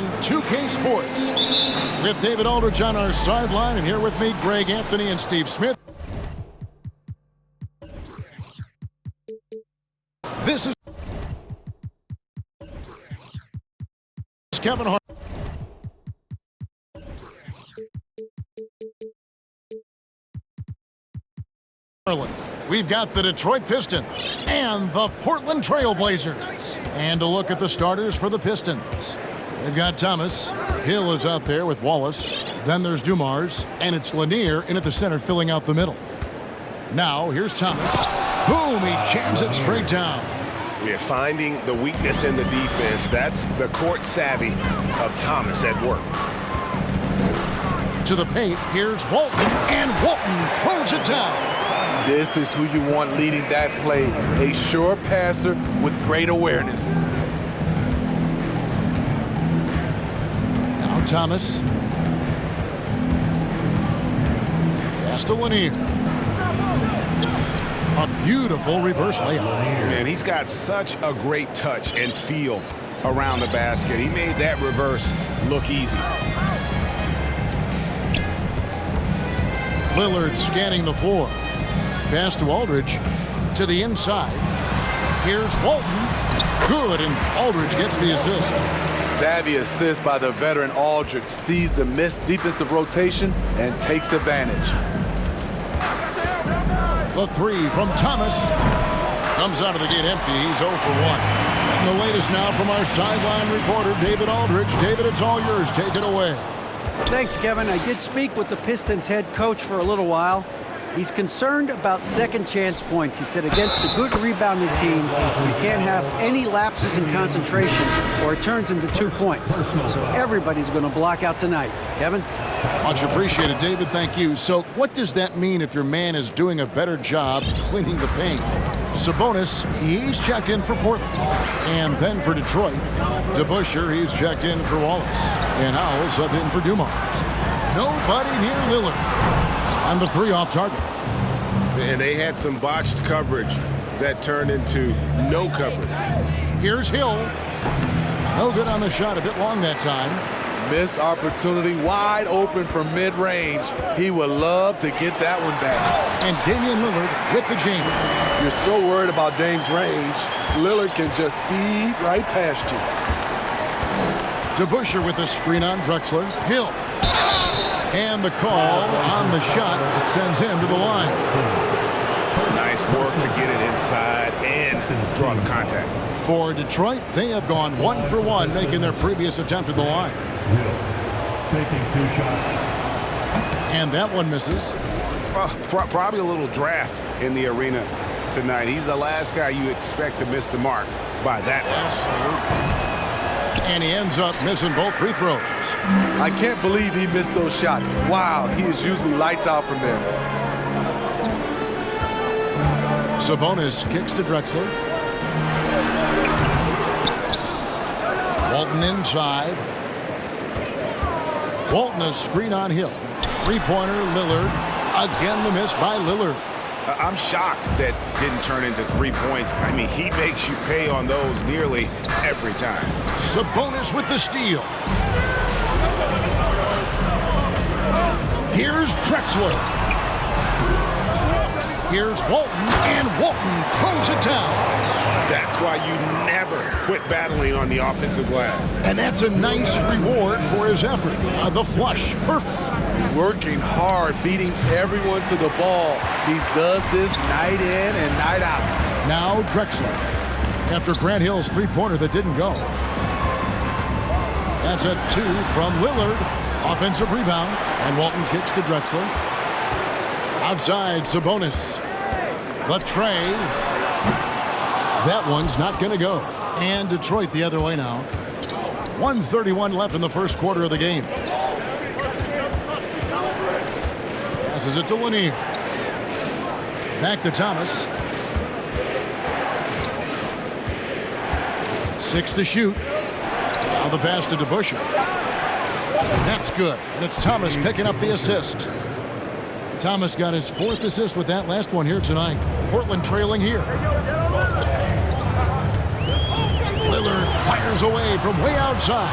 on 2K Sports. With David Aldridge on our sideline, and here with me, Greg Anthony and Steve Smith. This is Kevin Hart. We've got the Detroit Pistons and the Portland Trail Blazers. And a look at the starters for the Pistons. They've got Thomas. Hill is out there with Wallace. Then there's Dumars. And it's Lanier in at the center filling out the middle. Now here's Thomas. Boom! He jams it straight down. Yeah, finding the weakness in the defense. That's the court savvy of Thomas at work. To the paint, here's Walton. And Walton throws it down. This is who you want leading that play. A sure passer with great awareness. Now Thomas. Pass to Lanier. A beautiful reverse layup. Man, he's got such a great touch and feel around the basket. He made that reverse look easy. Lillard scanning the floor. Pass to Aldridge. To the inside. Here's Walton. Good, and Aldridge gets the assist. Savvy assist by the veteran Aldridge. Sees the missed defensive rotation and takes advantage. The three from Thomas. Comes out of the gate empty. He's 0 for 1. And the latest now from our sideline reporter, David Aldridge. David, it's all yours. Take it away. Thanks, Kevin. I did speak with the Pistons head coach for a little while. He's concerned about second chance points. He said against a good rebounding team, you can't have any lapses in concentration or it turns into 2 points. So everybody's going to block out tonight. Kevin? Much appreciated, David. Thank you. So what does that mean if your man is doing a better job cleaning the paint? Sabonis, he's checked in for Portland. And then for Detroit, DeBusschere, he's checked in for Wallace. And Howell subbed in for Dumars. Nobody near Lillard. On the three off target. And they had some botched coverage that turned into no coverage. Here's Hill. No good on the shot, a bit long that time. Missed opportunity, wide open from mid-range. He would love to get that one back. And Damian Lillard with the jam. You're so worried about Dame's range. Lillard can just speed right past you. DeBusschere with the screen on Drexler. Hill. And the call on the shot that sends him to the line. Nice work to get it inside and draw the contact. For Detroit, they have gone 1 for 1, making their previous attempt at the line. Taking 2 shots. And that one misses. Probably a little draft in the arena tonight. He's the last guy you expect to miss the mark by that much. And he ends up missing both free throws. I can't believe he missed those shots. Wow, he is usually lights out from there. Sabonis kicks to Drexler. Walton inside. Walton a screen on Hill. Three-pointer, Lillard. Again the miss by Lillard. I'm shocked that didn't turn into 3 points. I mean, he makes you pay on those nearly every time. Sabonis with the steal. Here's Drexler. Here's Walton, and Walton throws it down. That's why you never quit battling on the offensive glass. And that's a nice reward for his effort. The flush, perfect. Working hard, beating everyone to the ball. He does this night in and night out. Now Drexler. After Grant Hill's three-pointer that didn't go. That's a 2 from Lillard. Offensive rebound. And Walton kicks to Drexler. Outside, Sabonis. The tray. That one's not going to go. And Detroit the other way now. 1:31 left in the first quarter of the game. Passes it to Lanier. Back to Thomas. 6 to shoot. Now the pass to DeBusschere. That's good. And it's Thomas picking up the assist. Thomas got his 4th assist with that last one here tonight. Portland trailing here. Lillard fires away from way outside.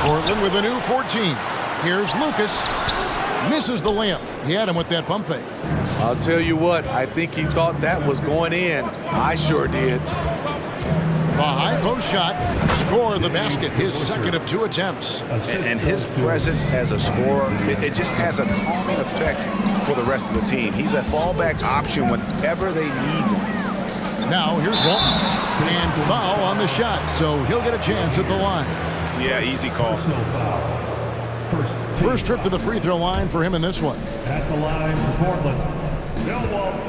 Portland with a new 14. Here's Lucas. Misses the layup. He had him with that pump fake. I'll tell you what, I think he thought that was going in. I sure did. The high post shot. Score the basket. His second of 2 attempts. And his presence as a scorer, it just has a calming effect for the rest of the team. He's a fallback option whenever they need one. Now here's Walton. And foul on the shot, so he'll get a chance at the line. Yeah, easy call. First trip to the free throw line for him in this one. At the line for Portland, Bill Walton.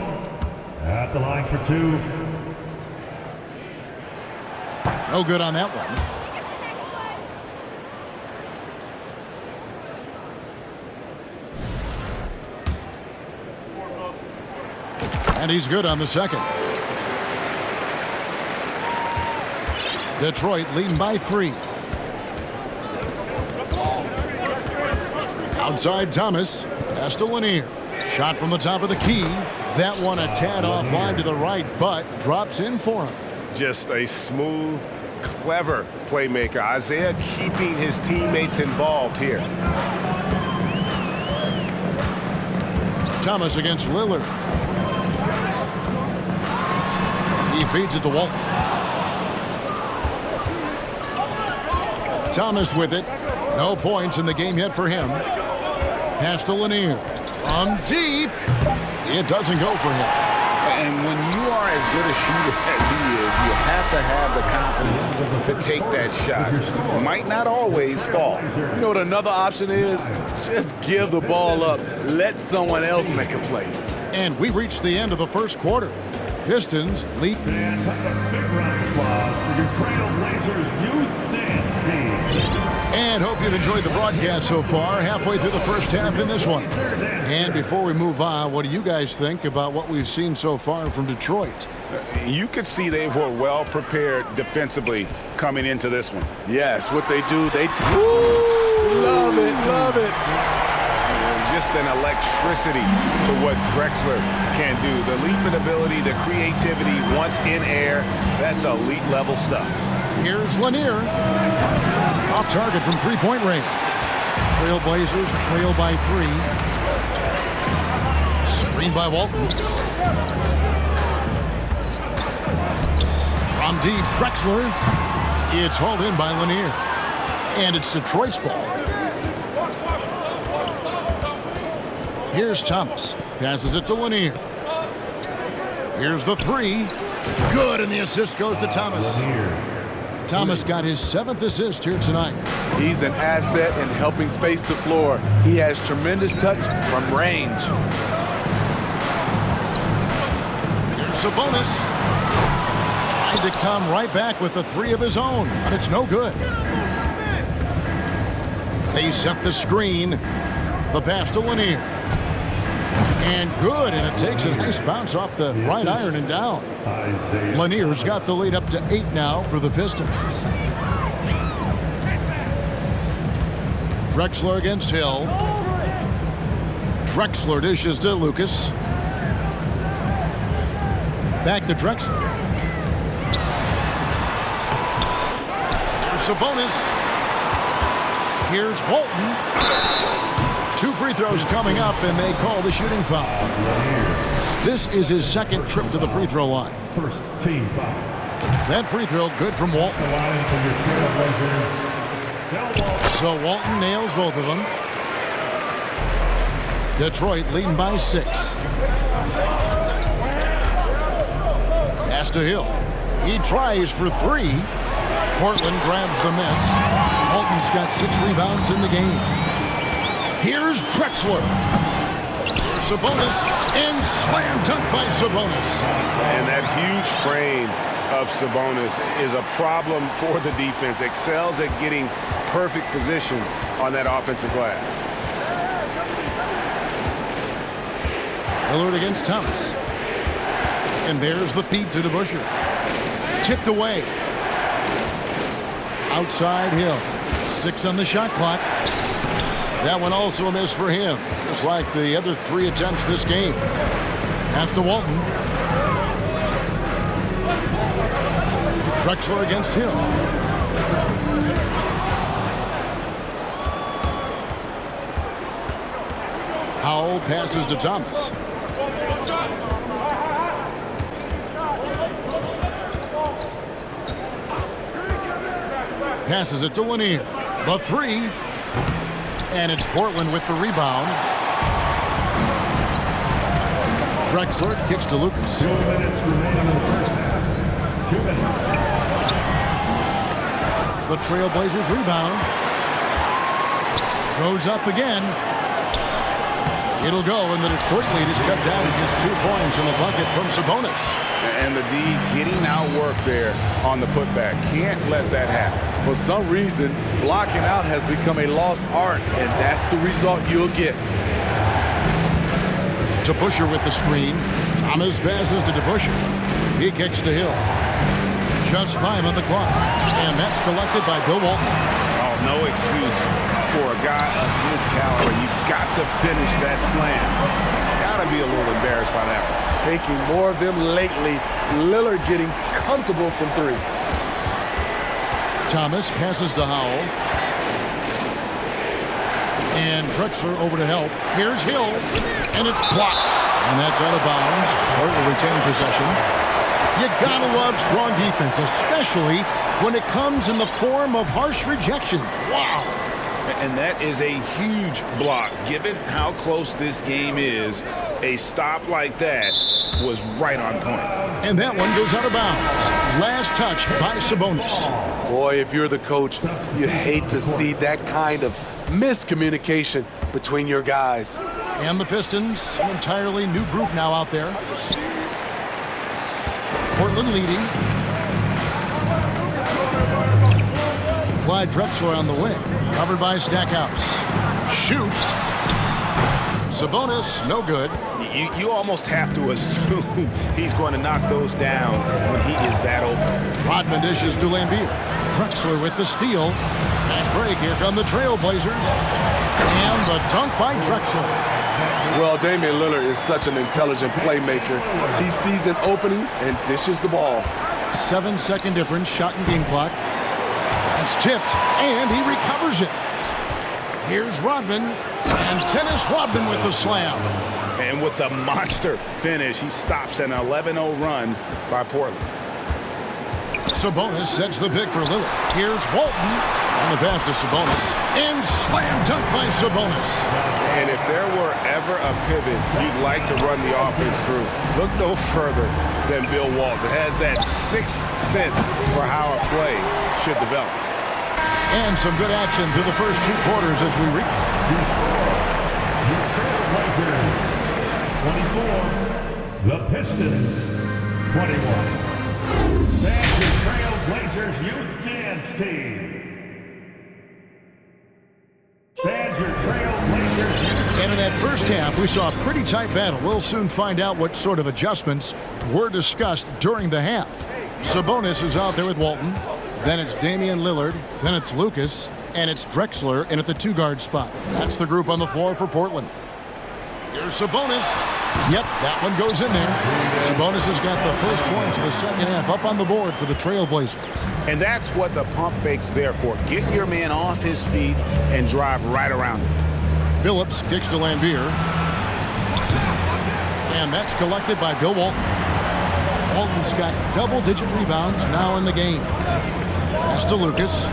At the line for 2. No good on that one. And he's good on the second. Detroit leading by 3. Outside Thomas. Pass to Lanier. Shot from the top of the key. That one a tad offline to the right, but drops in for him. Just a smooth, clever playmaker. Isaiah keeping his teammates involved here. Thomas against Lillard. He feeds it to Walton. Thomas with it. No points in the game yet for him. Pass to Lanier. From deep. It doesn't go for him. And when you are as good a shooter as he is, you have to have the confidence to take that shot. Might not always fall. You know what another option is? Just give the ball up. Let someone else make a play. And we reached the end of the first quarter. Pistons lead. And a big round of applause for your Trailblazers youth dance team. And hope you've enjoyed the broadcast so far, halfway through the first half in this one. And before we move on, what do you guys think about what we've seen so far from Detroit? You could see they were well prepared defensively coming into this one. Yes, what they do, they love it, love it. Just an electricity to what Drexler can do. The leaping ability, the creativity once in air, that's elite level stuff. Here's Lanier. Off target from three-point range. Trailblazers trail by 3. Screen by Walton. From deep, Drexler. It's hauled in by Lanier. And it's Detroit's ball. Here's Thomas. Passes it to Lanier. Here's the 3. Good, and the assist goes to Thomas. Thomas got his 7th assist here tonight. He's an asset in helping space the floor. He has tremendous touch from range. Here's Sabonis. Tried to come right back with the 3 of his own, but it's no good. They set the screen. The pass to Lanier. And good, and it takes a nice bounce off the right iron and down. Lanier's got the lead up to 8 now for the Pistons. Drexler against Hill. Drexler dishes to Lucas. Back to Drexler. Here's Sabonis. Here's Walton. 2 free throws coming up, and they call the shooting foul. This is his 2nd trip to the free throw line. First team foul. That free throw good from Walton. The line for your Trailblazers, Bill Walton. So Walton nails both of them. Detroit leading by 6. Pass to Hill. He tries for 3. Portland grabs the miss. Walton's got 6 rebounds in the game. Here's Drexler. Here's Sabonis, and slam dunk by Sabonis. And that huge frame of Sabonis is a problem for the defense. Excels at getting perfect position on that offensive glass. Lillard against Thomas. And there's the feed to DeBusschere. Tipped away. Outside Hill. 6 on the shot clock. That one also a miss for him, just like the other 3 attempts this game. Pass to Walton. Drexler against Hill. Howell passes to Thomas. Passes it to Lanier. The three. And it's Portland with the rebound. Drexler kicks to Lucas. 2 minutes remaining in the first half. 2 minutes. The Trailblazers rebound. Goes up again. It'll go, and the Detroit lead is cut down to just 2 points in the bucket from Sabonis. And the D getting outworked there on the putback. Can't let that happen. For some reason, blocking out has become a lost art, and that's the result you'll get. To Busher with the screen. Thomas passes to DeBuscher. He kicks to Hill. Just 5 on the clock. And that's collected by Bill Walton. Oh, no excuse for a guy of his caliber. You've got to finish that slam. Got to be a little embarrassed by that one. Taking more of them lately. Lillard getting comfortable from 3. Thomas passes to Howell. And Drexler over to help. Here's Hill. And it's blocked. And that's out of bounds. Detroit will retain possession. You gotta love strong defense, especially when it comes in the form of harsh rejections. Wow. And that is a huge block. Given how close this game is, a stop like that was right on point. And that one goes out of bounds. Last touch by Sabonis. Boy, if you're the coach, you hate to see that kind of miscommunication between your guys. And the Pistons, an entirely new group now out there. Portland leading. Clyde Drexler on the wing. Covered by Stackhouse. Shoots. Sabonis, no good. You almost have to assume he's going to knock those down when he is that open. Rodman dishes to Lambier. Drexler with the steal. Fast break. Here come the Trailblazers. And the dunk by Drexler. Well, Damian Lillard is such an intelligent playmaker. He sees an opening and dishes the ball. 7-second difference, shot and game clock. That's tipped, and he recovers it. Here's Rodman, and Dennis Rodman with the slam. And with the monster finish, he stops an 11-0 run by Portland. Sabonis sets the pick for Lillard. Here's Walton on the pass to Sabonis. And slam dunk by Sabonis. And if there were ever a pivot you'd like to run the offense through, look no further than Bill Walton. Has that 6th sense for how a play should develop. And some good action through the first 2 quarters as we reach. The Trailblazers, 24. The Pistons, 21. That's the Trailblazers Youth Dance Team. And in that first half, we saw a pretty tight battle. We'll soon find out what sort of adjustments were discussed during the half. Sabonis is out there with Walton. Then it's Damian Lillard. Then it's Lucas. And it's Drexler in at the 2-guard spot. That's the group on the floor for Portland. Here's Sabonis. Yep, that one goes in there. Sabonis has got the first points of the second half up on the board for the Trailblazers. And that's what the pump fake's there for. Get your man off his feet and drive right around him. Phillips kicks to Lambier. And that's collected by Bill Walton. Walton's got double-digit rebounds now in the game. Pass to Lucas.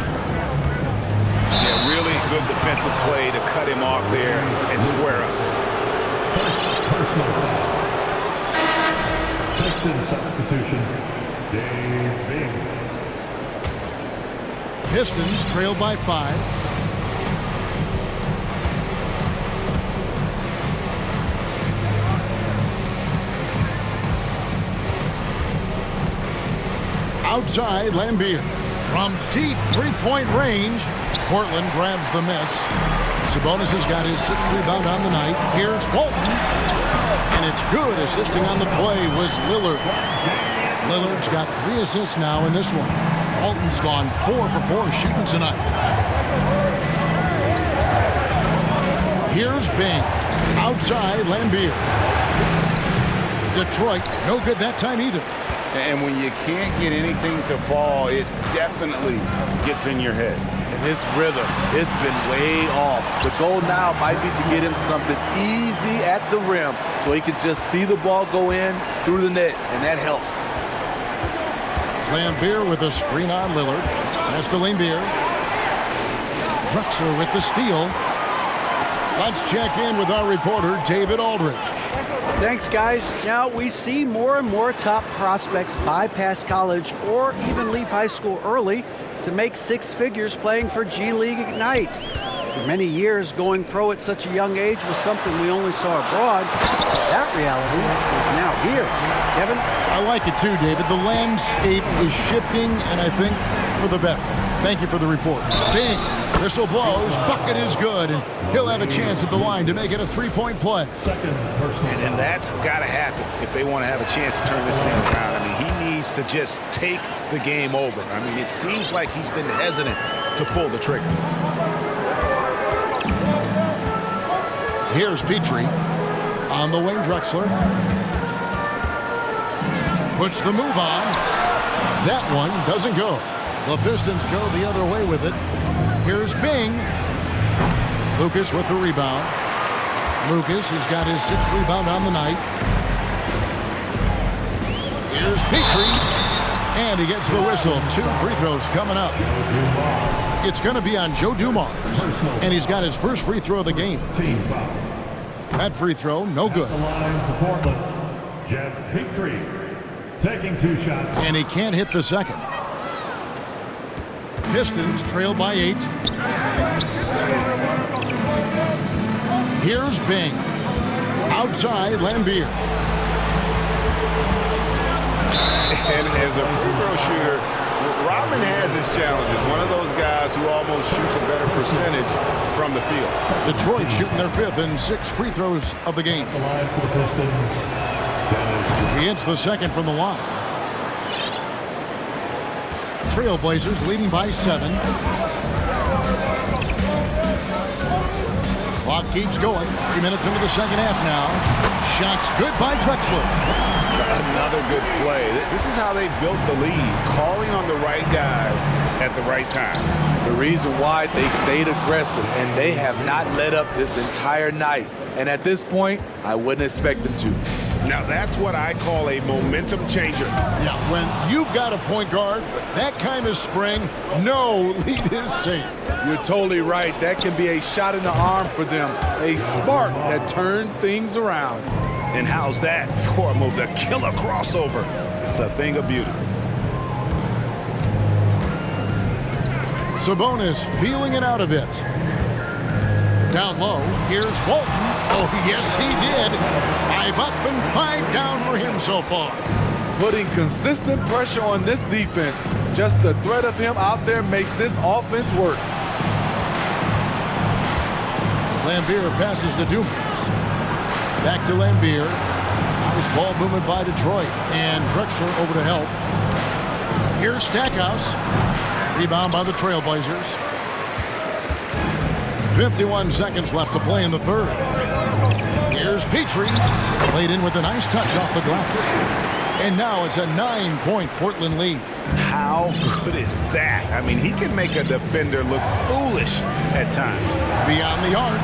Yeah, really good defensive play to cut him off there and square up. Personal foul. Piston substitution, Dave Bing. Pistons trail by 5. Outside, Lambier. From deep three-point range, Portland grabs the miss. Sabonis has got his 6th rebound on the night. Here's Walton. And it's good. Assisting on the play was Lillard. Lillard's got 3 assists now in this one. Walton's gone 4 for 4 shooting tonight. Here's Bing. Outside, Lambier. Detroit, no good that time either. And when you can't get anything to fall, it definitely gets in your head. And his rhythm, it's been way off. The goal now might be to get him something easy at the rim so he can just see the ball go in through the net, and that helps. Lambier with a screen on Lillard. Pass to Lambier. Drexler with the steal. Let's check in with our reporter, David Aldridge. Thanks, guys. Now, we see more and more top prospects bypass college or even leave high school early to make six figures playing for G League Ignite. For many years, going pro at such a young age was something we only saw abroad. That reality is now here. Kevin? I like it too, David. The landscape is shifting, and I think for the better. Thank you for the report. Bing. Whistle blows. Bucket is good, and he'll have a chance at the line to make it a three-point play. And that's got to happen if they want to have a chance to turn this thing around. I mean, he needs to just take the game over. I mean, it seems like he's been hesitant to pull the trigger. Here's Petrie on the wing. Drexler puts the move on. That one doesn't go. The Pistons go the other way with it. Here's Bing. Lucas with the rebound. Lucas has got his sixth rebound on the night. Here's Petrie. And he gets the whistle. 2 free throws coming up. It's going to be on Joe Dumars. And he's got his first free throw of the game. That free throw, no good. Jeff Petrie taking 2 shots. And he can't hit the second. Pistons trail by 8. Here's Bing. Outside, Lambier. And as a free throw shooter, Rodman has his challenges. One of those guys who almost shoots a better percentage from the field. Detroit shooting their 5th and 6 free throws of the game. The line for the Pistons. He hits the second from the line. Trailblazers leading by 7. Clock keeps going. 3 minutes into the second half now. Shots good by Drexler. Another good play. This is how they built the lead, calling on the right guys at the right time. The reason why they've stayed aggressive, and they have not let up this entire night. And at this point, I wouldn't expect them to. Now that's what I call a momentum changer. Yeah, when you've got a point guard, that kind of spring, no lead is safe. You're totally right. That can be a shot in the arm for them. A spark that turned things around. And how's that for a move? The killer crossover. It's a thing of beauty. Sabonis feeling it out a bit. Down low, here's Walton. Oh, yes, he did. 5 up and 5 down for him so far. Putting consistent pressure on this defense. Just the threat of him out there makes this offense work. Lambier passes to Dumars. Back to Lambier. Nice ball movement by Detroit. And Drexler over to help. Here's Stackhouse. Rebound by the Trailblazers. 51 seconds left to play in the third. Here's Petrie. Played in with a nice touch off the glass. And now it's a 9-point Portland lead. How good is that? I mean, he can make a defender look foolish at times. Beyond the arc.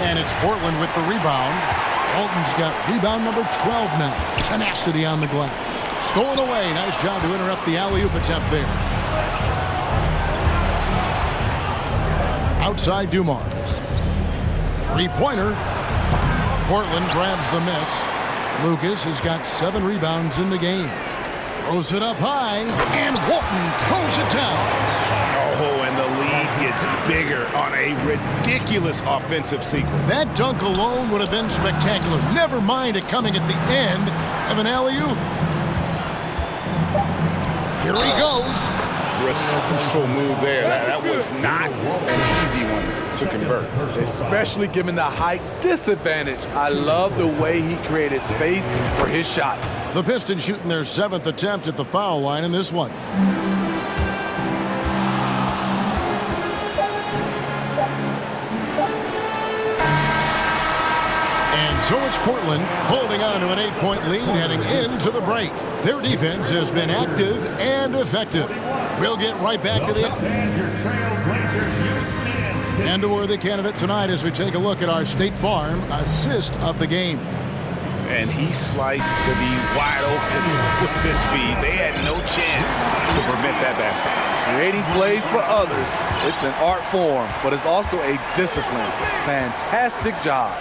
And it's Portland with the rebound. Walton's got rebound number 12 now. Tenacity on the glass. Stolen away. Nice job to interrupt the alley-oop attempt there. Outside Dumars. Three-pointer. Portland grabs the miss. Lucas has got 7 rebounds in the game. Throws it up high, and Walton throws it down. Oh, and the lead gets bigger on a ridiculous offensive sequence. That dunk alone would have been spectacular. Never mind it coming at the end of an alley-oop. Here he goes. Resourceful move there. That was not an easy one to convert. Especially given the height disadvantage. I love the way he created space for his shot. The Pistons shooting their 7th attempt at the foul line in this one. And so it's Portland holding on to an 8-point lead heading into the break. Their defense has been active and effective. We'll get right back to the... And a worthy candidate tonight as we take a look at our State Farm assist of the game. And he sliced the D wide open with this speed. They had no chance to prevent that basket. Creating plays for others. It's an art form, but it's also a discipline. Fantastic job.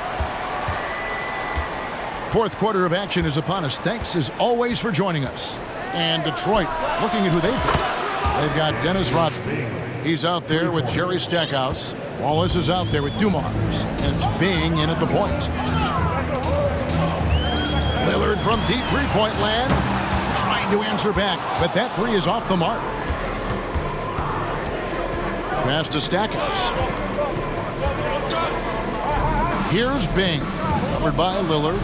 Fourth quarter of action is upon us. Thanks as always for joining us. And Detroit, looking at who they've got. They've got Dennis Rodman. He's out there with Jerry Stackhouse. Wallace is out there with Dumars. And it's Bing in at the point. Lillard from deep three-point land. Trying to answer back, but that three is off the mark. Pass to Stackhouse. Here's Bing. Covered by Lillard.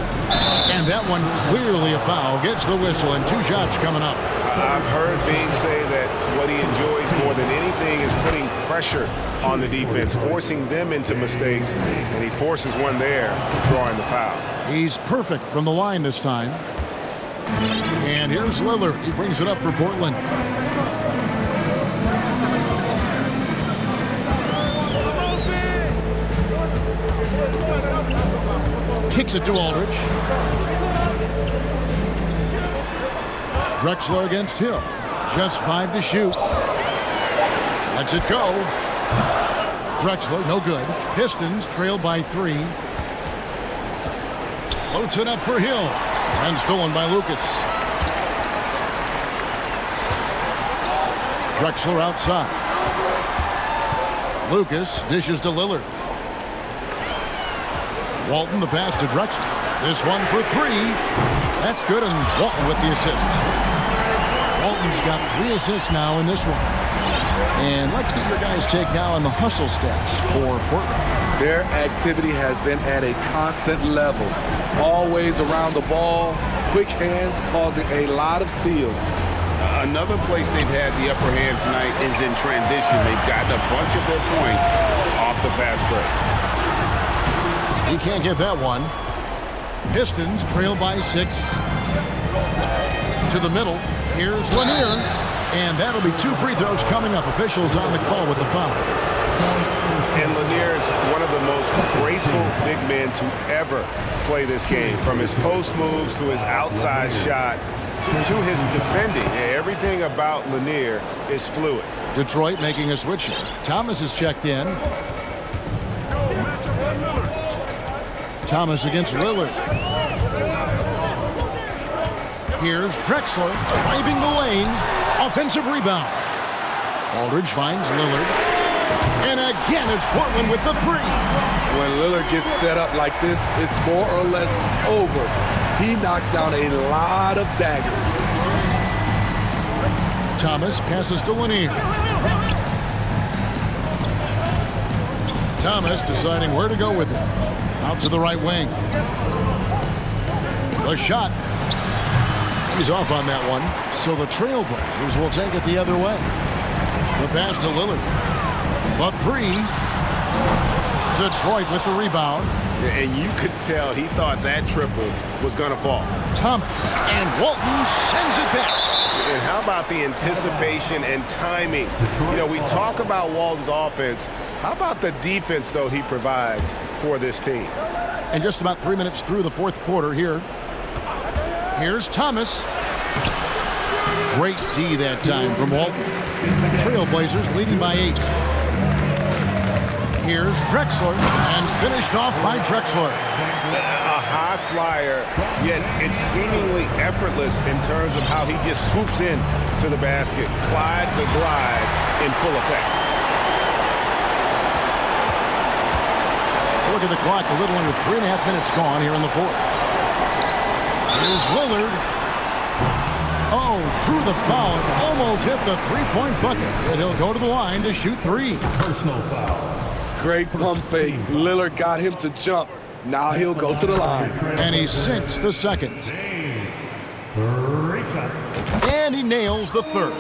And that one clearly a foul. Gets the whistle and 2 shots coming up. I've heard Bing say that what he enjoys more than anything is putting pressure on the defense, forcing them into mistakes, and he forces one there, drawing the foul. He's perfect from the line this time. And here's Lillard. He brings it up for Portland. Kicks it to Aldridge. Drexler against Hill. Just 5 to shoot. Lets it go. Drexler, no good. Pistons trail by 3. Floats it up for Hill. And stolen by Lucas. Drexler outside. Lucas dishes to Lillard. Walton the pass to Drexler. This one for 3. That's good, and Walton with the assist. Walton's got 3 assists now in this one. And let's get your guys' take now on the hustle stats for Portland. Their activity has been at a constant level. Always around the ball, quick hands causing a lot of steals. Another place they've had the upper hand tonight is in transition. They've gotten a bunch of their points off the fast break. He can't get that one. Pistons trail by 6. To the middle. Here's Lanier. And that'll be 2 free throws coming up. Officials on the call with the foul. And Lanier is one of the most graceful big men to ever play this game. From his post moves to his outside shot to his defending. Everything about Lanier is fluid. Detroit making a switch here. Thomas is checked in. Thomas against Lillard. Here's Drexler driving the lane. Offensive rebound. Aldridge finds Lillard. And again, it's Portland with the 3. When Lillard gets set up like this, it's more or less over. He knocks down a lot of daggers. Thomas passes to Lanier. Thomas deciding where to go with it. Out to the right wing. The shot. He's off on that one. So the Trailblazers will take it the other way. The pass to Lillard. The 3. Detroit with the rebound. And you could tell he thought that triple was going to fall. Thomas. And Walton sends it back. And how about the anticipation and timing? You know, we talk about Walton's offense. How about the defense, though, he provides for this team? And just about 3 minutes through the fourth quarter here. Here's Thomas. Great D that time from Walton. Trailblazers leading by 8. Here's Drexler. And finished off by Drexler. A high flyer, yet it's seemingly effortless in terms of how he just swoops in to the basket. Clyde the glide in full effect. Look at the clock, a little under 3.5 minutes gone here in the fourth. Here's Lillard. Oh, drew the foul and almost hit the 3-point bucket. And he'll go to the line to shoot 3. Personal foul. Great pump fake. Lillard got him to jump. Now he'll go to the line. And he sinks the second. 3 shots. And he nails the third.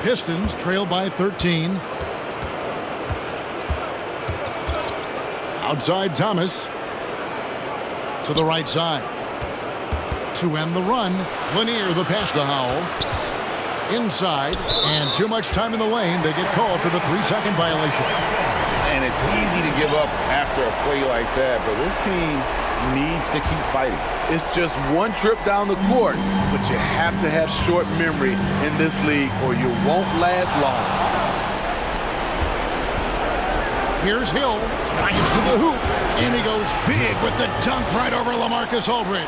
Pistons trail by 13. Outside Thomas. To the right side. To end the run, Lanier the pass to Howell. Inside, and too much time in the lane. They get called for the 3-second violation. And it's easy to give up after a play like that, but this team needs to keep fighting. It's just one trip down the court, but you have to have short memory in this league or you won't last long. Here's Hill, drives to the hoop, and he goes big with the dunk right over LaMarcus Aldridge.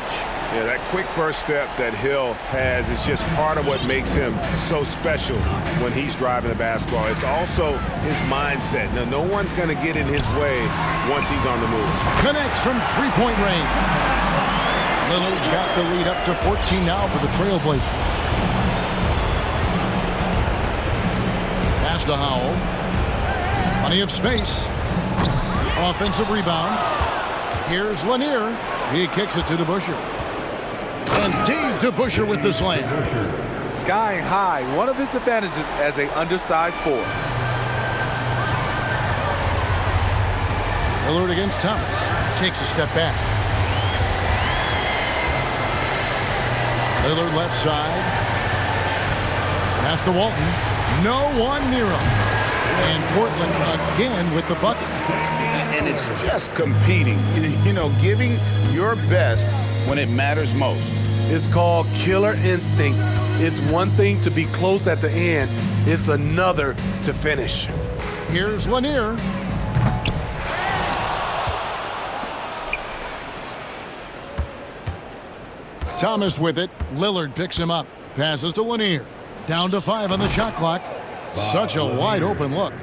Yeah, that quick first step that Hill has is just part of what makes him so special when he's driving the basketball. It's also his mindset. Now, no one's going to get in his way once he's on the move. Connects from three-point range. Lillard's got the lead up to 14 now for the Trailblazers. Pass to Howell. Plenty of space. Offensive rebound. Here's Lanier. He kicks it to DeBusschere. And Dave DeBusschere with the slam. Skying high, one of his advantages as an undersized forward. Lillard against Thomas. Takes a step back. Lillard left side. Pass to Walton. No one near him. And Portland again with the bucket. And it's just competing, you know, giving your best when it matters most. It's called killer instinct. It's one thing to be close at the end. It's another to finish. Here's Lanier. Thomas with it. Lillard picks him up. Passes to Lanier. Down to 5 on the shot clock. Such a wide open look.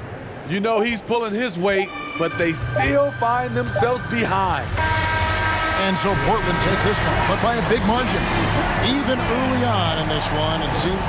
You know he's pulling his weight, but they still find themselves behind. And so Portland takes this one, but by a big margin. Even early on in this one, and soon